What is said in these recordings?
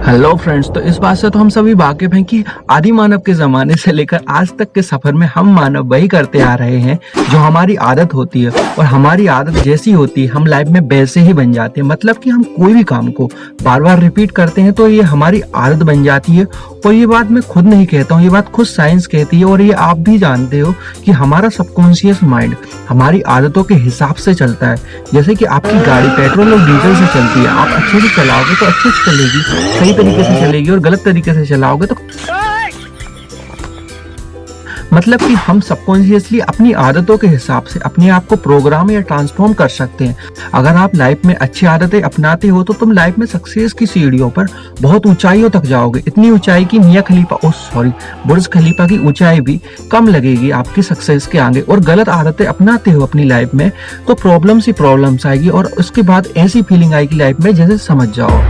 Hello friends. तो इस बात से तो हम सभी वाकिफ हैं कि आदि मानव के जमाने से लेकर आज तक के सफर में हम मानव वही करते आ रहे हैं जो हमारी आदत होती है, और हमारी आदत जैसी होती है हम लाइफ में वैसे ही बन जाते हैं। मतलब कि हम कोई भी काम को बार बार रिपीट करते हैं तो ये हमारी आदत बन जाती है। और ये बात मैं खुद नहीं कहता हूँ, ये बात खुद साइंस कहती है, और ये आप भी जानते हो कि हमारा सबकॉन्शियस माइंड हमारी आदतों के हिसाब से चलता है। जैसे कि आपकी गाड़ी पेट्रोल और डीजल से चलती है, आप अच्छे से चलाओगे तो अच्छे से चलेगी, सही तरीके से चलेगी, और गलत तरीके से चलाओगे तो मतलब कि हम सबकॉन्शियसली अपनी आदतों के हिसाब से अपने आप को प्रोग्राम या ट्रांसफॉर्म कर सकते हैं। अगर आप लाइफ में अच्छी आदतें अपनाते हो तो तुम लाइफ में सक्सेस की सीढ़ियों पर बहुत ऊंचाइयों तक जाओगे, इतनी ऊंचाई की बुर्ज खलीफा की ऊंचाई भी कम लगेगी आपकी सक्सेस के आगे। और गलत आदतें अपनाते हो अपनी लाइफ में तो प्रॉब्लम्स ही प्रॉब्लम्स आएगी, और उसके बाद ऐसी फीलिंग आएगी लाइफ में जैसे समझ जाओ।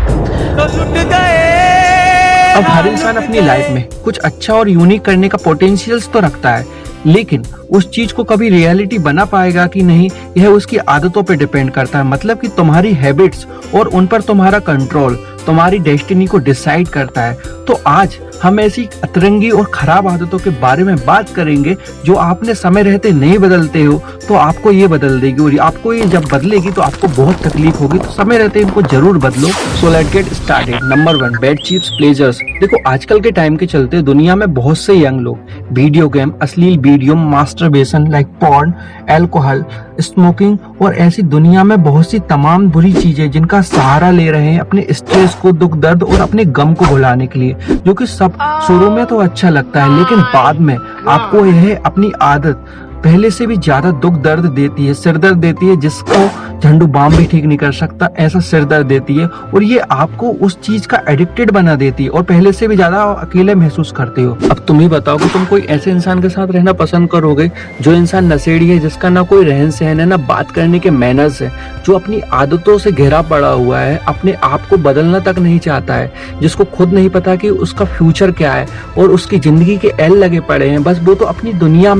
अब हर इंसान अपनी लाइफ में कुछ अच्छा और यूनिक करने का पोटेंशियल्स तो रखता है, लेकिन उस चीज को कभी रियलिटी बना पाएगा कि नहीं, यह उसकी आदतों पे डिपेंड करता है। मतलब कि तुम्हारी हैबिट्स और उन पर तुम्हारा कंट्रोल तुम्हारी डेस्टिनी को डिसाइड करता है। तो आज हम ऐसी अतरंगी और खराब आदतों के बारे में बात करेंगे जो आपने समय रहते नहीं बदलते हो तो आपको ये बदल देगी, और आपको ये जब बदलेगी तो आपको बहुत तकलीफ होगी। तो समय रहते इनको जरूर बदलो। So let's get started. Number 1, bad chips pleasures. देखो, आजकल के टाइम के चलते दुनिया में बहुत से यंग लोग वीडियो गेम, अश्लील video, masturbation like porn, alcohol, smoking और ऐसी दुनिया में बहुत सी तमाम बुरी चीजें जिनका सहारा ले रहे हैं अपने स्ट्रेस को, दुख दर्द और अपने गम को भुलाने के लिए। जो कि सब शुरू में तो अच्छा लगता है, लेकिन बाद में आपको यह अपनी आदत पहले से भी ज्यादा दुख दर्द देती है, सिर दर्द देती है, जिसको झंडू बाम भी ठीक नहीं कर सकता, ऐसा सिर दर्द देती है। और ये आपको उस चीज का एडिक्टेड बना देती है और पहले से भी ज्यादा अकेले महसूस करते हो। अब तुम ही बताओ कि तुम कोई ऐसे इंसान के साथ रहना पसंद करोगे जो इंसान नशेड़ी है, जिसका ना कोई रहन सहन है, ना बात करने के मैनर्स है, जो अपनी आदतों से घिरा पड़ा हुआ है, अपने आप को बदलना तक नहीं चाहता है, जिसको खुद नहीं पता कि उसका फ्यूचर क्या है और उसकी जिंदगी के एल लगे पड़े हैं, बस वो तो अपनी दुनिया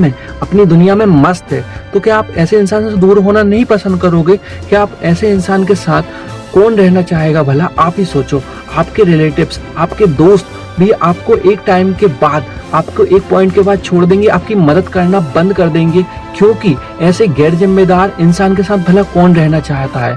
में मस्त है। तो क्या आप ऐसे इंसान से दूर होना नहीं पसंद करोगे? क्या आप ऐसे इंसान के साथ कौन रहना चाहेगा भला? आप ही सोचो। आपके रिलेटिव्स, आपके दोस्त भी आपको एक टाइम के बाद, आपको एक पॉइंट के बाद छोड़ देंगे, आपकी मदद करना बंद कर देंगे, क्योंकि ऐसे गैर जिम्मेदार इंसान के साथ भला कौन रहना चाहता है?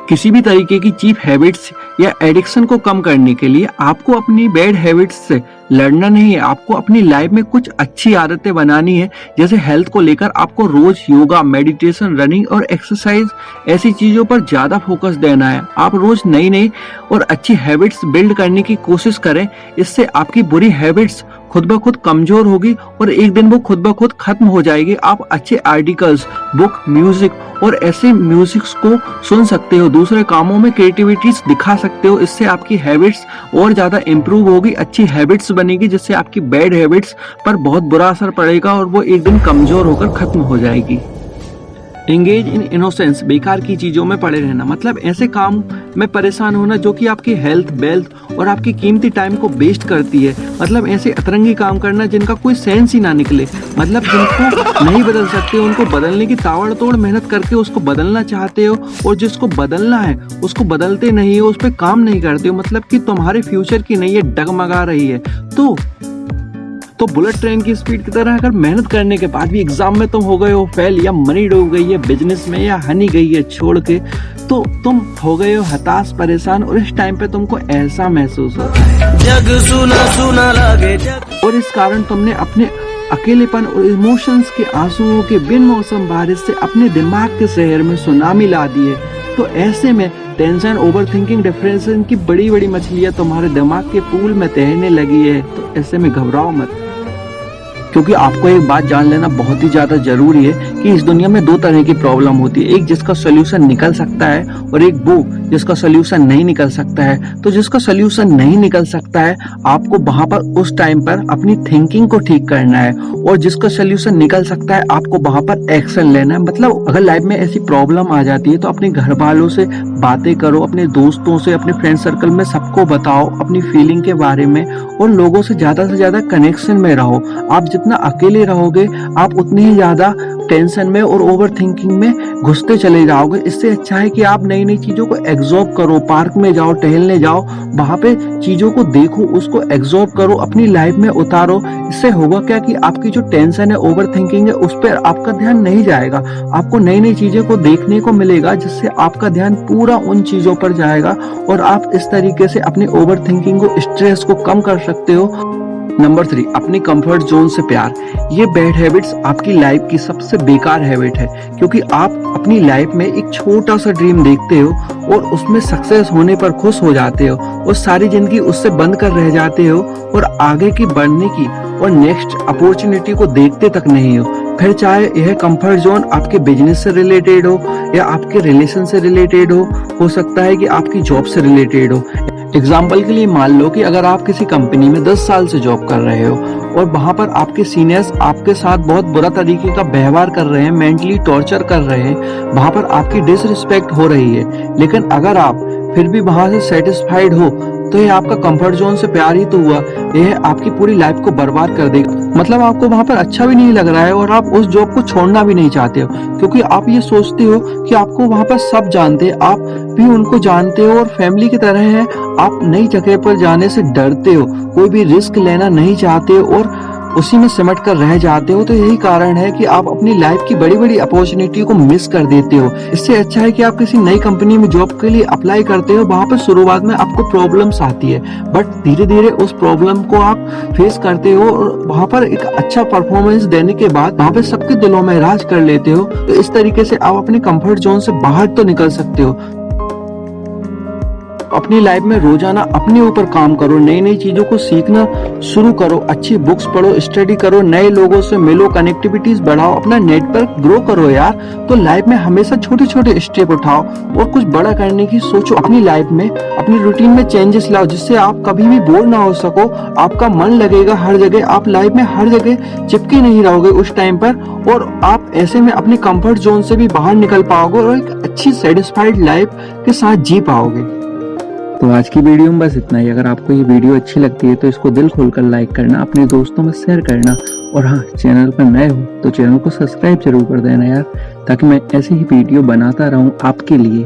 किसी भी तरीके की चीप हैबिट्स या एडिक्शन को कम करने के लिए आपको अपनी बैड हैबिट्स से लड़ना नहीं है, आपको अपनी लाइफ में कुछ अच्छी आदतें बनानी है। जैसे हेल्थ को लेकर आपको रोज योगा, मेडिटेशन, रनिंब और एक्सरसाइज ऐसी चीजों पर ज्यादा फोकस देना है। आप रोज नई नई और अच्छी हैबिट्स बिल्ड करने की कोशिश करें, इससे आपकी बुरी हैबिट्स खुद ब खुद कमजोर होगी और एक दिन वो खुद ब खुद खत्म हो जाएगी। आप अच्छे आर्टिकल्स, बुक, म्यूजिक और ऐसे म्यूजिक्स को सुन सकते हो, दूसरे कामों में क्रिएटिविटीज दिखा सकते हो। इससे आपकी हैबिट्स और ज्यादा इम्प्रूव होगी, अच्छी हैबिट्स बनेगी, जिससे आपकी बैड हैबिट्स पर बहुत बुरा असर पड़ेगा और वो एक दिन कमजोर होकर खत्म हो जाएगी। एंगेज इन इनोसेंस, बेकार की चीजों में पड़े रहना, मतलब ऐसे काम में परेशान होना जो कि आपकी हेल्थ, वेल्थ और आपकी कीमती टाइम को वेस्ट करती है। मतलब ऐसे अतरंगी काम करना जिनका कोई सेंस ही ना निकले, मतलब जिनको नहीं बदल सकते, उनको बदलने की ताबड़तोड़ मेहनत करके उसको बदलना चाहते हो, और जिसको बदलना है उसको बदलते नहीं हो, उस पर काम नहीं करते हो। मतलब कि तुम्हारे फ्यूचर की नैया डगमगा रही है तो बुलेट ट्रेन की स्पीड की तरह अगर मेहनत करने के बाद भी एग्जाम में तुम हो गए हो फेल, या मनी डूब गई है बिजनेस में, या हनी गई है छोड़ के, तो तुम हो गए हो हताश, परेशान, और इस टाइम पे तुमको ऐसा महसूस होता है जग सुना सुना लगे, और इस कारण तुमने अपने अकेलेपन और इमोशंस के आंसुओं के बिन मौसम बारिश से अपने दिमाग के शहर में सुनामी ला दी है। तो ऐसे में टेंशन, ओवरथिंकिंग, डिप्रेशन की बड़ी बड़ी मछलियां तुम्हारे दिमाग के पूल में तैरने लगी है। तो ऐसे में घबराओ मत, क्योंकि आपको एक बात जान लेना बहुत ही ज्यादा जरूरी है कि इस दुनिया में दो तरह की प्रॉब्लम होती है, एक जिसका सोल्यूशन निकल सकता है और एक वो जिसका सोल्यूशन नहीं निकल सकता है। तो जिसका सोल्यूशन नहीं निकल सकता है आपको वहां पर उस टाइम पर अपनी थिंकिंग को ठीक करना है, और जिसका सोल्यूशन निकल सकता है आपको वहां पर एक्शन लेना है। मतलब अगर लाइफ में ऐसी प्रॉब्लम आ जाती है तो अपने घर वालों से बातें करो, अपने दोस्तों से, अपने फ्रेंड सर्कल में सबको बताओ अपनी फीलिंग के बारे में, और लोगों से ज्यादा कनेक्शन में रहो। आप जितना अकेले रहोगे आप उतनी ही ज्यादा टेंशन में और ओवर थिंकिंग में घुसते चले जाओगे। इससे अच्छा है कि आप नई नई चीजों को एब्जॉर्ब करो, पार्क में जाओ, टहलने जाओ, वहां पे चीजों को देखो, उसको एब्जॉर्ब करो, अपनी लाइफ में उतारो। इससे होगा क्या कि आपकी जो टेंशन है, ओवर थिंकिंग है, उस पर आपका ध्यान नहीं जाएगा। आपको नई नई चीजें को देखने को मिलेगा जिससे आपका ध्यान पूरा उन चीजों पर जाएगा और आप इस तरीके से अपनी ओवर थिंकिंग को, स्ट्रेस को कम कर सकते हो। नंबर 3, अपनी कंफर्ट जोन से प्यार। ये बैड हैबिट्स आपकी लाइफ की सबसे बेकार हैबिट है, क्योंकि आप अपनी लाइफ में एक छोटा सा ड्रीम देखते हो और उसमें सक्सेस होने पर खुश हो जाते हो और सारी जिंदगी उससे बंद कर रह जाते हो और आगे की बढ़ने की और नेक्स्ट अपॉर्चुनिटी को देखते तक नहीं हो। फिर चाहे यह कंफर्ट जोन आपके बिजनेस से रिलेटेड हो या आपके रिलेशन से रिलेटेड हो सकता है कि आपकी जॉब से रिलेटेड हो। एग्जाम्पल के लिए मान लो कि अगर आप किसी कंपनी में 10 साल से जॉब कर रहे हो और वहां पर आपके सीनियर्स आपके साथ बहुत बुरा तरीके का व्यवहार कर रहे हैं, मेंटली टॉर्चर कर रहे हैं, वहां पर आपकी डिसरिस्पेक्ट हो रही है, लेकिन अगर आप फिर भी वहां से सेटिस्फाइड हो तो ये आपका कंफर्ट जोन से प्यार ही तो हुआ। यह आपकी पूरी लाइफ को बर्बाद कर देगा। मतलब आपको वहां पर अच्छा भी नहीं लग रहा है और आप उस जॉब को छोड़ना भी नहीं चाहते हो, क्योंकि आप ये सोचते हो कि आपको वहां पर सब जानते हैं, आप भी उनको जानते हो और फैमिली की तरह है। आप नई जगह पर जाने से डरते हो, कोई भी रिस्क लेना नहीं चाहते हो और उसी में सिमट कर रह जाते हो। तो यही कारण है कि आप अपनी लाइफ की बड़ी बड़ी अपॉर्चुनिटी को मिस कर देते हो। इससे अच्छा है कि आप किसी नई कंपनी में जॉब के लिए अप्लाई करते हो। वहां पर शुरुआत में आपको प्रॉब्लम्स आती है, बट धीरे धीरे उस प्रॉब्लम को आप फेस करते हो और वहां पर एक अच्छा परफॉर्मेंस देने के बाद वहां पर सबके दिलों में राज कर लेते हो। तो इस तरीके से आप अपने कंफर्ट जोन से बाहर तो निकल सकते हो। अपनी लाइफ में रोजाना अपने ऊपर काम करो, नई नई चीजों को सीखना शुरू करो, अच्छी बुक्स पढ़ो, स्टडी करो, नए लोगों से मिलो, कनेक्टिविटीज बढ़ाओ, अपना नेटवर्क ग्रो करो यार। तो लाइफ में हमेशा छोटे छोटे स्टेप उठाओ और कुछ बड़ा करने की सोचो। अपनी लाइफ में, अपनी रूटीन में चेंजेस लाओ जिससे आप कभी भी बोर ना हो सको। आपका मन लगेगा हर जगह, आप लाइफ में हर जगह चिपके नहीं रहोगे उस टाइम पर और आप ऐसे में अपने कंफर्ट जोन से भी बाहर निकल पाओगे और एक अच्छी सेटिस्फाइड लाइफ के साथ जी पाओगे। तो आज की वीडियो में बस इतना ही। अगर आपको ये वीडियो अच्छी लगती है तो इसको दिल खोलकर लाइक करना, अपने दोस्तों में शेयर करना और हाँ, चैनल पर नए हो तो चैनल को सब्सक्राइब जरूर कर देना यार, ताकि मैं ऐसी ही वीडियो बनाता रहूं आपके लिए।